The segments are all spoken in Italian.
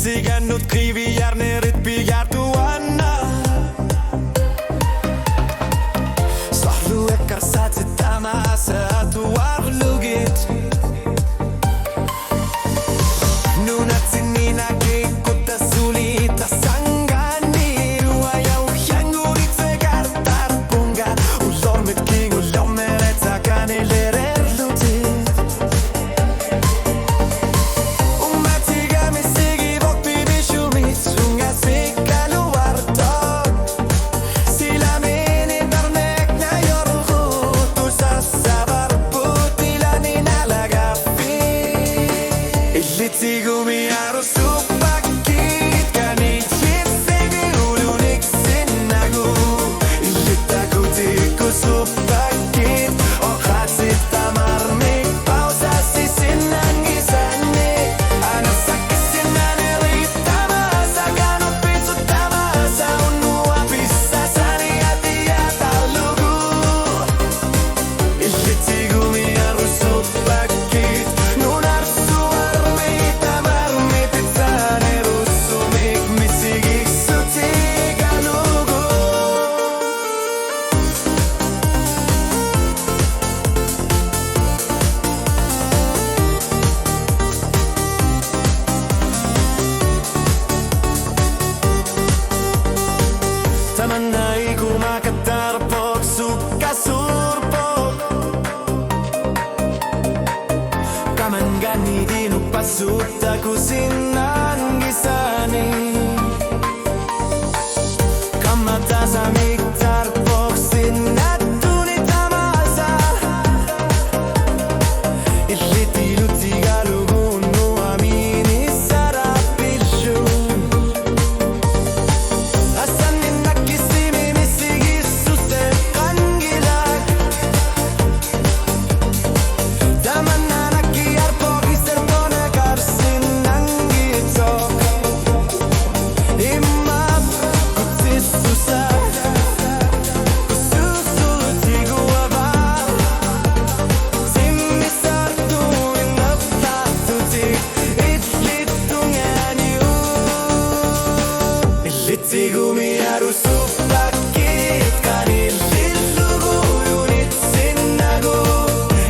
Siganut kriviar nerit pigar tuana Sahlu ekar sati tamasa tuar lugit Nunat sinina ke kota sulita sangani Ruayau yangurit segar tarpunga Ulor mit king ulor mereta kaneler lutit Sigo mi aro supakit kanit sigi ulunik sinago Ilitago tiko supakit o khatsit tamar mek pausa si sinangisane Ana sakisinane rita masa gano piso tamasa unua pisa sani atiyata lugu Ilitigo mi aro supakit nunar Tamanay kumakatarpok suka surpok Kamangani dinupasuta kusinan gisani Kamata sa miktarpok sinatuni tamasa Ilitiluti galugun no amini sarapilshu Sigo mi aro supakit kanil lilugo unit sinago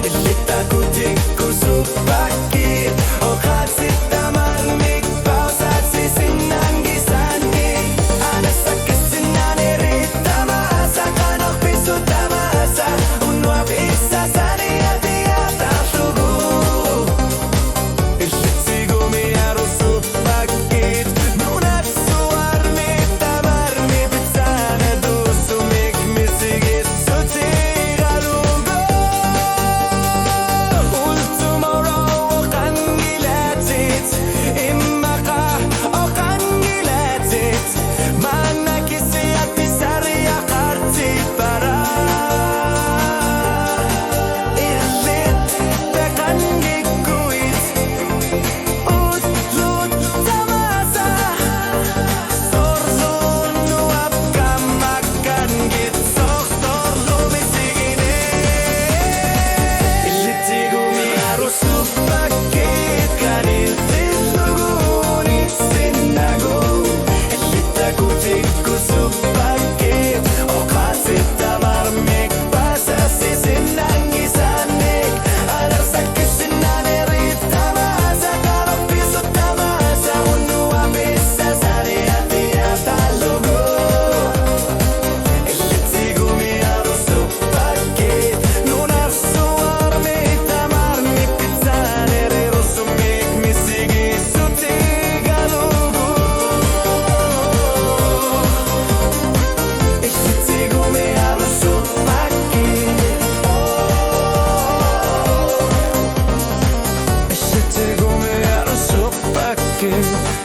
Ilitago tiko supakit o khatsit tamar mek pausa si sinangisani Ana sakisinane rita masa kanok piso tamasa unua pisa sani atiyata lugu Sigo mi aro supakit nunat again.